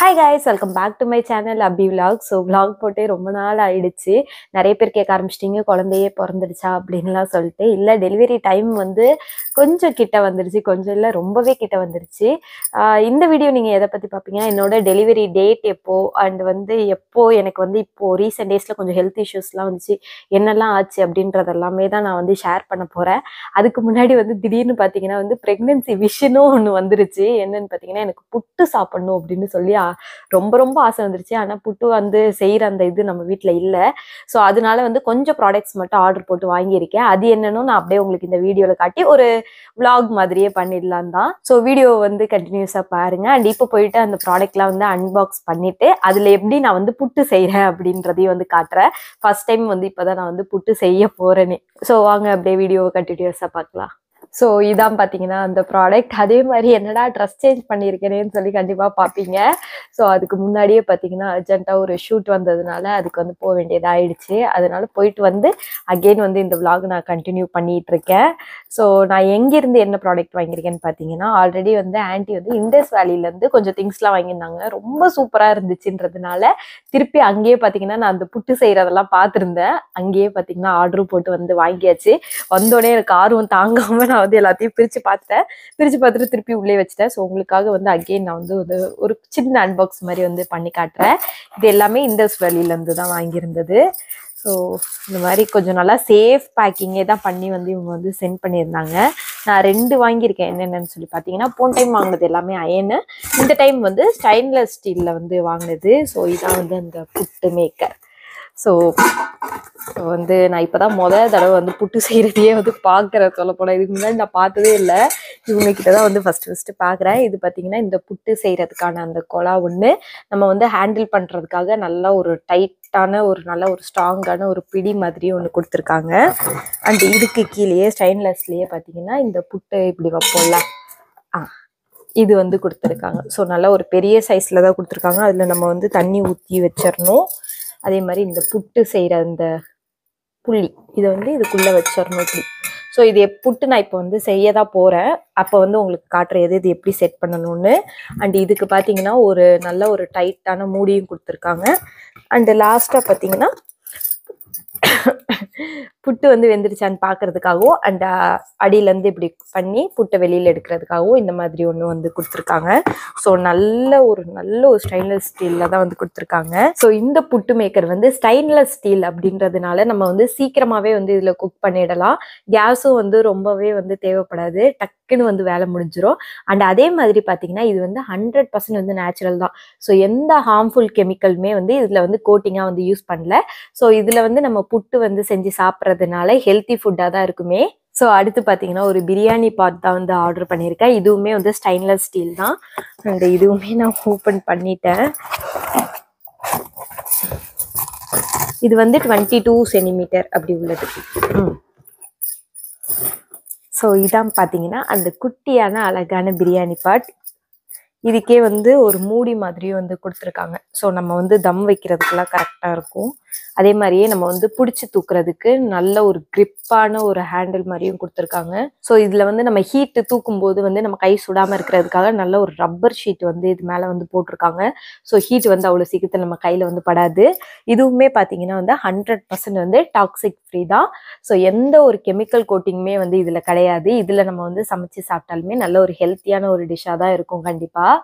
Hi guys, welcome back to my channel Abhi Vlog. So vlog போட்டே ரொம்ப நாள் ஆயிடுச்சு. நிறைய பேர் கேட்க ஆரம்பிச்சிட்டீங்க குழந்தையே பிறந்துடுச்சா அப்படின்லாம் சொல்லிட்டு. இல்லை டெலிவரி டைம் வந்து கொஞ்சம் கிட்ட வந்துடுச்சு, கொஞ்சம் இல்லை ரொம்பவே கிட்ட வந்துடுச்சு. இந்த வீடியோ நீங்கள் எதை பற்றி பார்ப்பீங்கன்னா என்னோட டெலிவரி டேட் எப்போ அண்ட் வந்து எப்போ எனக்கு வந்து இப்போது ரீசெண்ட் டேஸில் கொஞ்சம் ஹெல்த் இஷ்யூஸ்லாம் வந்துச்சு, என்னெல்லாம் ஆச்சு அப்படின்றது எல்லாமே தான் நான் வந்து ஷேர் பண்ண போகிறேன். அதுக்கு முன்னாடி வந்து திடீர்னு பார்த்தீங்கன்னா வந்து ப்ரெக்னென்சி விஷனும் ஒன்று வந்துருச்சு. என்னன்னு பார்த்தீங்கன்னா எனக்கு புட்டு சாப்பிடணும் அப்படின்னு சொல்லி ரொம்ப ரொம்ப ஆசை வந்துருச்சு. ஆனால் புட்டு வந்து செய்கிற அந்த இது நம்ம வீட்டில் இல்லை. ஸோ அதனால வந்து கொஞ்சம் ப்ராடக்ட்ஸ் மட்டும் ஆர்டர் போட்டு வாங்கியிருக்கேன். அது என்னன்னு நான் அப்படியே உங்களுக்கு இந்த வீடியோவில் காட்டி ஒரு vlog மாதிரியே பண்ணிடலாம் தான். ஸோ வீடியோ வந்து கண்டினியூஸாக பாருங்க. அண்ட் இப்போ போயிட்டு அந்த ப்ராடக்ட்லாம் வந்து அன்பாக்ஸ் பண்ணிட்டு அதில் எப்படி நான் வந்து புட்டு செய்கிறேன் அப்படின்றதையும் வந்து காட்டுறேன். ஃபர்ஸ்ட் டைம் வந்து இப்போதான் நான் வந்து புட்டு செய்ய போகிறேனே. ஸோ வாங்க அப்படியே வீடியோவை கண்டினியூஸாக பார்க்கலாம். ஸோ இதான் பார்த்தீங்கன்னா அந்த ப்ராடக்ட். அதே மாதிரி என்னடா ட்ரெஸ் சேஞ்ச் பண்ணியிருக்கேனேன்னு சொல்லி கண்டிப்பாக பார்ப்பீங்க. ஸோ அதுக்கு முன்னாடியே பார்த்தீங்கன்னா அர்ஜென்ட்டாக ஒரு ஷூட் வந்ததுனால அதுக்கு வந்து போக வேண்டியதாகிடுச்சு. அதனால போயிட்டு வந்து அகெயின் வந்து இந்த vlog நான் கண்டினியூ பண்ணிகிட்டு இருக்கேன். ஸோ நான் எங்கேருந்து என்ன ப்ராடக்ட் வாங்கியிருக்கேன்னு பார்த்தீங்கன்னா ஆல்ரெடி வந்து ஆன்ட்டி வந்து இண்டஸ் வேலியிலேருந்து கொஞ்சம் திங்ஸ்லாம் வாங்கியிருந்தாங்க. ரொம்ப சூப்பராக இருந்துச்சுன்றதுனால திருப்பி அங்கேயே பார்த்தீங்கன்னா நான் அந்த புட்டு செய்கிறதெல்லாம் பார்த்துருந்தேன். அங்கேயே பார்த்தீங்கன்னா ஆர்டரும் போட்டு வந்து வாங்கியாச்சு. வந்தோடனே எனக்கு ஆர்வம் தாங்காமல் நான் வந்து எல்லாத்தையும் பிரித்து பார்த்துட்டு திருப்பி உள்ளே வச்சுட்டேன். ஸோ உங்களுக்காக வந்து அகெயின் நான் வந்து ஒரு சின்ன அன்பாக்ஸ் மாதிரி வந்து பண்ணி காட்டுறேன். இது எல்லாமே இண்டஸ் வேலியிலேருந்து தான் வாங்கியிருந்தது. ஸோ இந்த மாதிரி கொஞ்சம் நல்லா சேஃப் பேக்கிங்கே தான் பண்ணி வந்து இவங்க வந்து சென்ட் பண்ணியிருந்தாங்க. நான் 2 வாங்கியிருக்கேன். என்னென்னு சொல்லி பார்த்தீங்கன்னா போன டைம் வாங்கினது எல்லாமே அயனு, இந்த டைம் வந்து ஸ்டெயின்லெஸ் ஸ்டீலில் வந்து வாங்கினது. ஸோ இதான் வந்து அந்த புட்டு மேக்கர். ஸோ வந்து நான் இப்போ தான் தடவை வந்து புட்டு செய்கிறதையே வந்து பார்க்குறேன். சொல்ல போனால் இதுக்கு முன்னாடி நான் பார்த்ததே இல்லை. இவங்ககிட்ட தான் வந்து ஃபஸ்ட்டு பார்க்குறேன். இது பார்த்திங்கன்னா இந்த புட்டு செய்கிறதுக்கான அந்த குழா ஒன்று நம்ம வந்து ஹேண்டில் பண்ணுறதுக்காக நல்லா ஒரு டைட்டான ஒரு நல்ல ஒரு ஸ்ட்ராங்கான ஒரு பிடி மாதிரி ஒன்று கொடுத்துருக்காங்க. அண்ட் இதுக்கு கீழேயே ஸ்டெயின்லெஸ்லேயே பார்த்திங்கன்னா இந்த புட்டு இப்படி வைப்போம்ல, இது வந்து கொடுத்துருக்காங்க. ஸோ நல்லா ஒரு பெரிய சைஸில் தான் கொடுத்துருக்காங்க. அதில் நம்ம வந்து தண்ணி ஊற்றி வச்சிடணும். அதே மாதிரி இந்த புட்டு செய்கிற அந்த புள்ளி இதை வந்து இதுக்குள்ளே வச்சிடணும் இப்படி. ஸோ இது புட்டு நான் இப்போ வந்து செய்ய தான் போகிறேன். அப்போ வந்து உங்களுக்கு காட்டுற இது எப்படி செட் பண்ணணும்னு. அண்ட் இதுக்கு பார்த்தீங்கன்னா ஒரு நல்ல ஒரு டைட்டான மூடியும் கொடுத்துருக்காங்க. அண்டு லாஸ்ட்டாக பார்த்தீங்கன்னா புட்டு வந்து வெந்துருச்சான்னு பார்க்கறதுக்காகவும் அண்ட் அடியிலேருந்து இப்படி பண்ணி புட்டை வெளியில் எடுக்கிறதுக்காகவும் இந்த மாதிரி ஒன்று வந்து கொடுத்துருக்காங்க. ஸோ நல்ல ஒரு ஸ்டெயின்லெஸ் ஸ்டீலில் தான் வந்து கொடுத்துருக்காங்க. ஸோ இந்த புட்டு மேக்கர் வந்து ஸ்டெயின்லெஸ் ஸ்டீல் அப்படின்றதுனால நம்ம வந்து சீக்கிரமாகவே வந்து இதில் குக் பண்ணிடலாம். கேஸும் வந்து ரொம்பவே வந்து தேவைப்படாது, டக்குன்னு வந்து வேலை முடிஞ்சிடும். அண்ட் அதே மாதிரி பார்த்தீங்கன்னா இது வந்து 100% வந்து நேச்சுரல் தான். ஸோ எந்த ஹார்ம்ஃபுல் கெமிக்கலுமே வந்து இதில் வந்து கோட்டிங்காக வந்து யூஸ் பண்ணல. ஸோ இதில் வந்து நம்ம புட்டு வந்து செஞ்சு சாப்பிட்றதுனால ஹெல்த்தி ஃபுட்டாக தான் இருக்குமே. ஸோ அடுத்து பார்த்தீங்கன்னா ஒரு பிரியாணி பாட் தான் வந்து ஆர்டர் பண்ணியிருக்கேன். இதுவுமே வந்து ஸ்டெயின்லெஸ் ஸ்டீல் தான். அண்ட் இதுவுமே நான் ஓப்பன் பண்ணிட்டேன். இது வந்து 22 சென்டிமீட்டர் அப்படி உள்ளது. ஸோ இதான் பார்த்தீங்கன்னா அந்த குட்டியான அழகான பிரியாணி பாட். இதுக்கே வந்து ஒரு மூடி மாதிரியும் வந்து கொடுத்துருக்காங்க. ஸோ நம்ம வந்து தம் வைக்கிறதுக்கெல்லாம் கரெக்டாக இருக்கும். அதே மாதிரியே நம்ம வந்து பிடிச்சி தூக்குறதுக்கு நல்ல ஒரு கிரிப்பான ஒரு ஹேண்டில் மாதிரியும் கொடுத்துருக்காங்க. ஸோ இதில் வந்து நம்ம ஹீட்டு தூக்கும்போது வந்து நம்ம கை சுடாமல் இருக்கிறதுக்காக நல்ல ஒரு ரப்பர் ஷீட் வந்து இது மேலே வந்து போட்டிருக்காங்க. ஸோ ஹீட் வந்து அவ்வளோ சீக்கிரத்தில் நம்ம கையில் வந்து படாது. இதுவுமே பார்த்தீங்கன்னா வந்து 100% வந்து டாக்ஸிக் ஃப்ரீ தான். ஸோ எந்த ஒரு கெமிக்கல் கோட்டிங்குமே வந்து இதில் கிடையாது. இதில் நம்ம வந்து சமைச்சு சாப்பிட்டாலுமே நல்ல ஒரு ஹெல்த்தியான ஒரு டிஷ்ஷாக தான் இருக்கும் கண்டிப்பாக.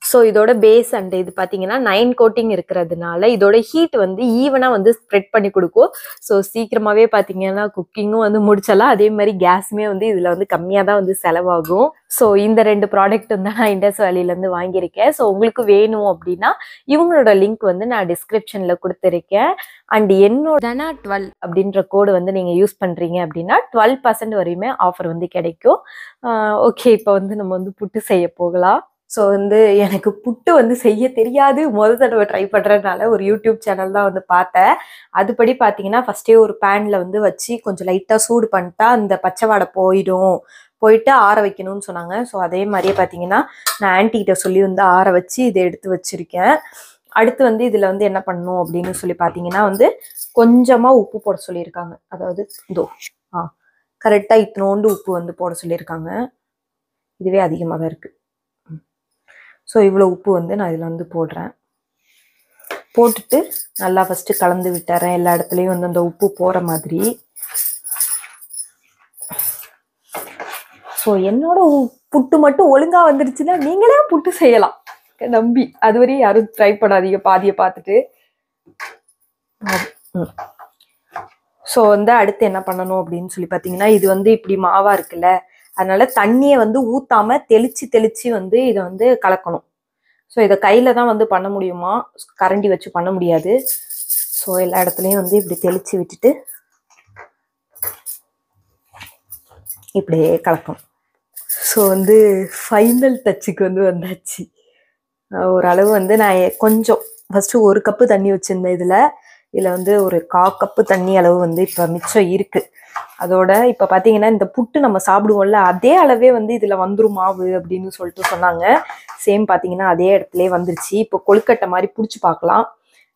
ஸோ இதோட பேஸ் அண்ட் இது பார்த்தீங்கன்னா 9 கோட்டிங் இருக்கிறதுனால இதோட ஹீட் வந்து ஈவனாக வந்து ஸ்ப்ரெட் பண்ணி கொடுக்கும். ஸோ சீக்கிரமாகவே பார்த்தீங்கன்னா குக்கிங்கும் வந்து முடிச்சலாம். அதே மாதிரி கேஸுமே வந்து இதில் வந்து கம்மியாக தான் வந்து செலவாகும். ஸோ இந்த 2 ப்ராடக்ட் வந்து நான் இண்டஸ் வேலியிலேருந்து வாங்கியிருக்கேன். ஸோ உங்களுக்கு வேணும் அப்படின்னா இவங்களோட லிங்க் வந்து நான் டிஸ்கிரிப்ஷனில் கொடுத்துருக்கேன். அண்ட் என்னோட தனா 12 அப்படின்ற கோடு வந்து நீங்கள் யூஸ் பண்ணுறீங்க அப்படின்னா 12% வரையுமே ஆஃபர் வந்து கிடைக்கும். ஓகே, இப்போ வந்து நம்ம வந்து புட்டு செய்ய போகலாம். ஸோ வந்து எனக்கு புட்டு வந்து செய்ய தெரியாது, தடவை ட்ரை பண்ணுறதுனால ஒரு யூடியூப் சேனல் தான் வந்து பார்த்தேன். அதுபடி பார்த்தீங்கன்னா ஃபஸ்ட்டே ஒரு பேனில் வந்து வச்சு கொஞ்சம் லைட்டாக சூடு பண்ணிட்டா அந்த பச்சை வாடை போயிட்டு ஆற வைக்கணும்னு சொன்னாங்க. ஸோ அதே மாதிரியே பார்த்தீங்கன்னா நான் ஆன்ட்டிகிட்ட சொல்லி வந்து ஆற வச்சு இதை எடுத்து வச்சுருக்கேன். அடுத்து வந்து இதில் வந்து என்ன பண்ணணும் அப்படின்னு சொல்லி பார்த்தீங்கன்னா வந்து கொஞ்சமாக உப்பு போட சொல்லியிருக்காங்க. அதாவது கரெக்டாக இத்தினோண்டு உப்பு வந்து போட சொல்லியிருக்காங்க. இதுவே அதிகமாக தான் இருக்குது. ஸோ இவ்வளோ உப்பு வந்து நான் இதில் வந்து போடுறேன். போட்டுட்டு நல்லா ஃபஸ்ட்டு கலந்து விட்டுறேன், எல்லா இடத்துலையும் வந்து அந்த உப்பு போகிற மாதிரி. ஸோ என்னோட புட்டு மட்டும் ஒழுங்காக வந்துடுச்சுன்னா நீங்களே புட்டு செய்யலாம் நம்பி. அதுவரையும் யாரும் ட்ரை பண்ணாதீங்க பாதியை பார்த்துட்டு. ஸோ வந்து அடுத்து என்ன பண்ணணும் அப்படின்னு சொல்லி பார்த்தீங்கன்னா, இது வந்து இப்படி மாவாக இருக்குல்ல, அதனால தண்ணியை வந்து ஊற்றாம தெளித்து வந்து இதை வந்து கலக்கணும். ஸோ இதை கையில் தான் வந்து பண்ண முடியுமா, கரண்டி வச்சு பண்ண முடியாது. ஸோ எல்லா இடத்துலையும் வந்து இப்படி தெளித்து விட்டுட்டு இப்படியே கலக்கணும். ஸோ வந்து ஃபைனல் டச்சுக்கு வந்து வந்தாச்சு. ஓரளவு வந்து நான் கொஞ்சம் ஃபஸ்ட்டு 1 கப்பு தண்ணி வச்சுருந்தேன். இதில் வந்து ஒரு 1/4 கப்பு தண்ணி அளவு வந்து இப்போ மிச்சம் இருக்குது. அதோட இப்போ பார்த்தீங்கன்னா இந்த புட்டு நம்ம சாப்பிடுவோம்ல, அதே அளவே வந்து இதில் வந்துடும் மாவு அப்படின்னு சொல்லிட்டு சொன்னாங்க. சேம் பார்த்தீங்கன்னா அதே இடத்துலே வந்துருச்சு. இப்போ கொழுக்கட்டை மாதிரி பிடிச்சி பார்க்கலாம்.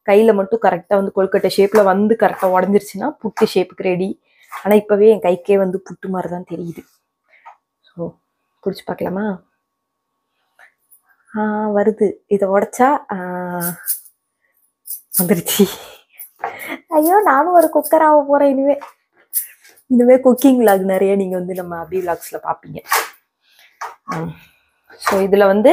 கையில் மட்டும் கரெக்டாக வந்து கொழுக்கட்டை ஷேப்பில் வந்து கரெக்டாக உடஞ்சிருச்சுன்னா புட்டு ஷேப்புக்கு ரெடி. ஆனால் இப்போவே என் கைக்கே வந்து புட்டு மாதிரி தான் தெரியுது. ஸோ பிடிச்சி பார்க்கலாமா? வருது. இதை உடைச்சா வந்துருச்சு. ஐயோ, நானும் ஒரு குக்கர் ஆக போகிறேன் இனிமே குக்கிங் விளாக் நிறைய நீங்கள் வந்து நம்ம அபி விளாக்ஸில் பார்ப்பீங்க. ஸோ இதில் வந்து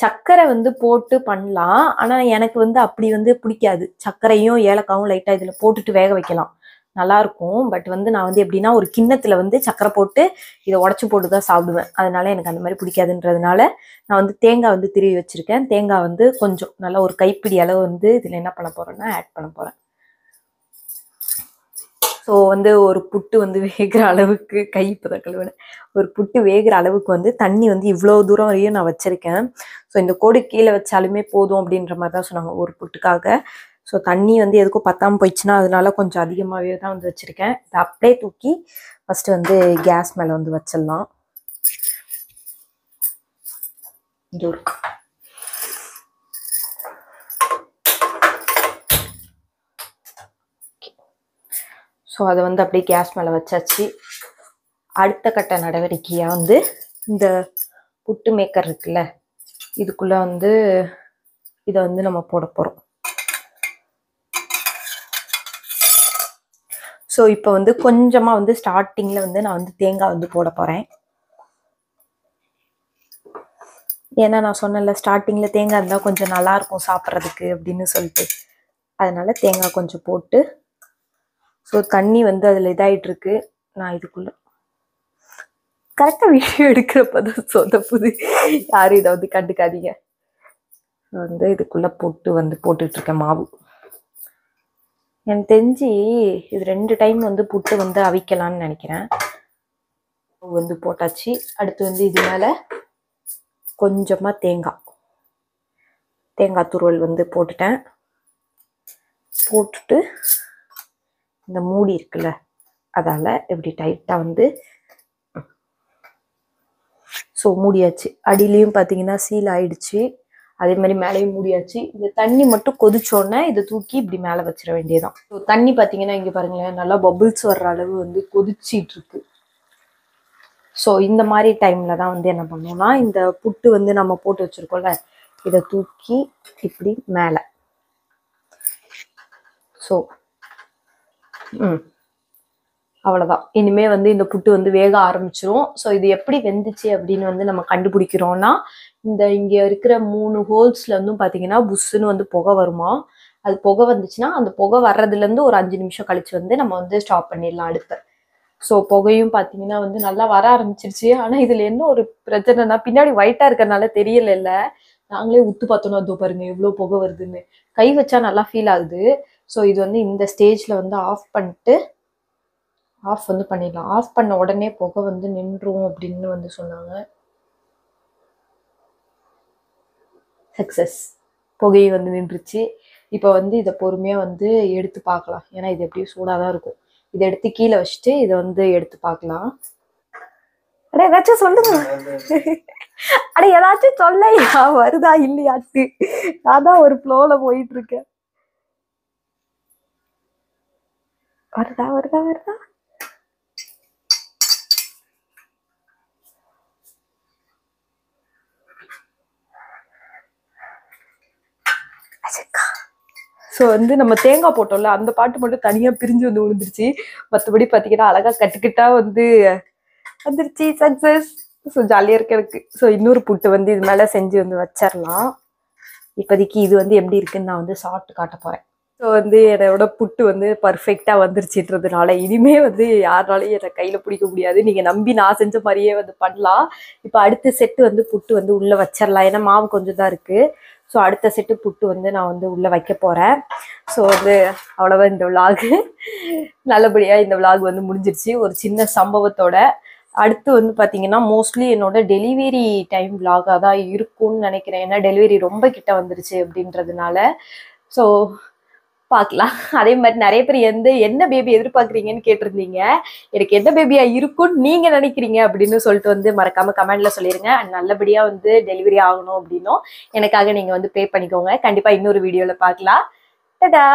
சர்க்கரை வந்து போட்டு பண்ணலாம். ஆனால் எனக்கு வந்து அப்படி வந்து பிடிக்காது. சர்க்கரையும் ஏலக்காவும் லைட்டாக இதில் போட்டுட்டு வேக வைக்கலாம், நல்லாயிருக்கும். பட் வந்து நான் வந்து எப்படின்னா ஒரு கிண்ணத்தில் வந்து சர்க்கரை போட்டு இதை உடச்சி போட்டு தான் சாப்பிடுவேன். அதனால எனக்கு அந்த மாதிரி பிடிக்காதுன்றதுனால நான் வந்து தேங்காய் வந்து திருவி வச்சுருக்கேன். தேங்காய் வந்து கொஞ்சம் நல்லா ஒரு கைப்பிடி அளவு வந்து இதில் என்ன பண்ண போகிறேன்னா ஆட் பண்ண போகிறேன். ஸோ வந்து ஒரு புட்டு வந்து வேகிற அளவுக்கு, கை இப்போதான் கழுவினேன், ஒரு புட்டு வேகிற அளவுக்கு வந்து தண்ணி வந்து இவ்வளோ தூரம் வரையும் நான் வச்சுருக்கேன். ஸோ இந்த கோடு கீழே வச்சாலுமே போதும் அப்படின்ற மாதிரி தான் சொன்னாங்க ஒரு புட்டுக்காக. ஸோ தண்ணி வந்து எதுக்கும் பத்தாமல் போயிடுச்சுன்னா அதனால கொஞ்சம் அதிகமாகவே தான் வந்து வச்சுருக்கேன். இதை அப்படியே தூக்கி ஃபஸ்ட்டு வந்து கேஸ் மேலே வந்து வச்சிடலாம். ஸோ அதை வந்து அப்படியே கேஸ் மேலே வச்சாச்சு. அடுத்த கட்ட நடவடிக்கையாக வந்து இந்த புட்டு மேக்கர் இருக்குல்ல, இதுக்குள்ளே வந்து இதை வந்து நம்ம போட போகிறோம். ஸோ இப்போ வந்து கொஞ்சமாக வந்து ஸ்டார்டிங்கில் வந்து நான் வந்து தேங்காய் வந்து போட போகிறேன். ஏன்னா நான் சொன்னேன்ல ஸ்டார்டிங்கில் தேங்காய் இருந்தால் கொஞ்சம் நல்லாயிருக்கும் சாப்பிட்றதுக்கு அப்படின்னு சொல்லிட்டு, அதனால தேங்காய் கொஞ்சம் போட்டு. ஸோ தண்ணி வந்து அதில் இதாகிட்டுருக்கு. நான் இதுக்குள்ளே கரெக்டாக வீடியோ எடுக்கிறப்ப தான் சொதப்புது, யாரும் இதை வந்து கண்டுக்காதீங்க. வந்து இதுக்குள்ளே போட்டு வந்து போட்டுட்ருக்கேன் மாவு. எனக்கு தெரிஞ்சு இது 2 டைம் வந்து புட்டு வந்து அவிக்கலான்னு நினைக்கிறேன். வந்து போட்டாச்சு. அடுத்து வந்து இது மேலே கொஞ்சமாக தேங்காய் துருவல் வந்து போட்டுட்டேன். போட்டுட்டு இந்த மூடி இருக்குல்ல, அதால் இப்படி டைட்டாக வந்து ஸோ மூடியாச்சு. அடியிலையும் பார்த்தீங்கன்னா சீல் ஆயிடுச்சு, அதே மாதிரி மேலேயும் மூடியாச்சு. இந்த தண்ணி மட்டும் கொதிச்சோடனே இதை தூக்கி இப்படி மேலே வச்சிட வேண்டியதான். ஸோ தண்ணி பார்த்தீங்கன்னா இங்கே பாருங்களேன், நல்லா பபுள்ஸ் வர்ற அளவு வந்து கொதிச்சிட்டு இருக்கு. ஸோ இந்த மாதிரி டைமில் தான் வந்து என்ன பண்ணோம்னா, இந்த புட்டு வந்து நம்ம போட்டு வச்சுருக்கோம்ல, இதை தூக்கி இப்படி மேலே. ஸோ அவ்வளோதான். இனிமேல் வந்து இந்த புட்டு வந்து வேக ஆரம்பிச்சிரும். ஸோ இது எப்படி வெந்துச்சு அப்படின்னு வந்து நம்ம கண்டுபிடிக்கிறோன்னா, இந்த இங்கே இருக்கிற 3 ஹோல்ஸில் வந்து பார்த்தீங்கன்னா புஷ்ஷுன்னு வந்து புகை வருமா. அது புகை வந்துச்சுன்னா அந்த புகை வர்றதுலேருந்து ஒரு 5 நிமிஷம் கழிச்சு வந்து நம்ம வந்து ஸ்டாப் பண்ணிடலாம் அடுத்த. ஸோ புகையும் பார்த்தீங்கன்னா வந்து நல்லா வர ஆரம்பிச்சிருச்சு. ஆனால் இதில் என்ன ஒரு பிரச்சனைனா, பின்னாடி ஒயிட்டாக இருக்கிறதுனால தெரியல, நாங்களே உத்து பார்த்தோன்னா அதோ பாருங்க எவ்வளோ புகை வருதுன்னு. கை வச்சா நல்லா ஃபீல் ஆகுது. ஸோ இது வந்து இந்த ஸ்டேஜில் வந்து ஆஃப் பண்ணிட்டு ஆஃப் வந்து பண்ணிடலாம். ஆஃப் பண்ண உடனே புகை வந்து நின்றும் அப்படின்னு வந்து சொன்னாங்க. சக்ஸஸ், புகை வந்து நின்றுச்சு. இப்போ வந்து இதை பொறுமையாக வந்து எடுத்து பார்க்கலாம். ஏன்னா இது எப்படியும் சூடாக தான் இருக்கும். இதை எடுத்து கீழே வச்சுட்டு இதை வந்து எடுத்து பார்க்கலாம். அட ஏதாச்சும் சொல்லுங்க, அட ஏதாச்சும் சொல்லையா, வருதா இல்லையாச்சு. நான் தான் ஒரு ஃப்ளோவில் போயிட்டு இருக்கேன். வருதா வருதா வருதா? ஸோ வந்து நம்ம தேங்காய் போட்டோம்ல அந்த பாட்டு மட்டும் தனியாக பிரிஞ்சு வந்து விழுந்துருச்சு. மற்றபடி பார்த்தீங்கன்னா அழகாக கட்டுக்கிட்டா வந்து வந்துருச்சு. சக்ஸஸ். ஸோ ஜாலியாக இருக்கு எனக்கு. ஸோ இன்னொரு புட்டு வந்து இது மேலே செஞ்சு வந்து வச்சிடலாம். இப்போதைக்கு இது வந்து எப்படி இருக்குன்னு நான் வந்து சாப்பிட்டு காட்ட போகிறேன். ஸோ வந்து என்னோட புட்டு வந்து பர்ஃபெக்டாக வந்துருச்சுன்றதுனால இனிமே வந்து யாருனாலையும் என்னை கையில் பிடிக்க முடியாது. நீங்கள் நம்பி நான் செஞ்ச மாதிரியே வந்து பண்ணலாம். இப்போ அடுத்த செட்டு வந்து புட்டு வந்து உள்ளே வச்சிடலாம். ஏன்னா மாவு கொஞ்சம் தான் இருக்குது. ஸோ அடுத்த செட்டு புட்டு வந்து நான் வந்து உள்ளே வைக்க போகிறேன். ஸோ வந்து அவ்வளோவா இந்த விலாகு நல்லபடியாக இந்த விலாக் வந்து முடிஞ்சிருச்சு ஒரு சின்ன சம்பவத்தோட. அடுத்து வந்து பார்த்தீங்கன்னா மோஸ்ட்லி என்னோட டெலிவரி டைம் விலாகாக தான் இருக்கும்னு நினைக்கிறேன். ஏன்னா டெலிவரி ரொம்ப கிட்ட வந்துருச்சு அப்படின்றதுனால. ஸோ பார்க்கலாம். அதே மாதிரி நிறைய பேர் என்ன பேபி எதிர்பார்க்குறீங்கன்னு கேட்டிருந்தீங்க. எனக்கு எந்த பேபியா இருக்கும்னு நீங்க நினைக்கிறீங்க அப்படின்னு சொல்லிட்டு வந்து மறக்காம கமெண்ட்ல சொல்லிருங்க. நல்லபடியா வந்து டெலிவரி ஆகணும் அப்படின்னும் எனக்காக நீங்க வந்து ப்ரே பண்ணிக்கோங்க. கண்டிப்பா இன்னொரு வீடியோல பார்க்கலாம். டடா.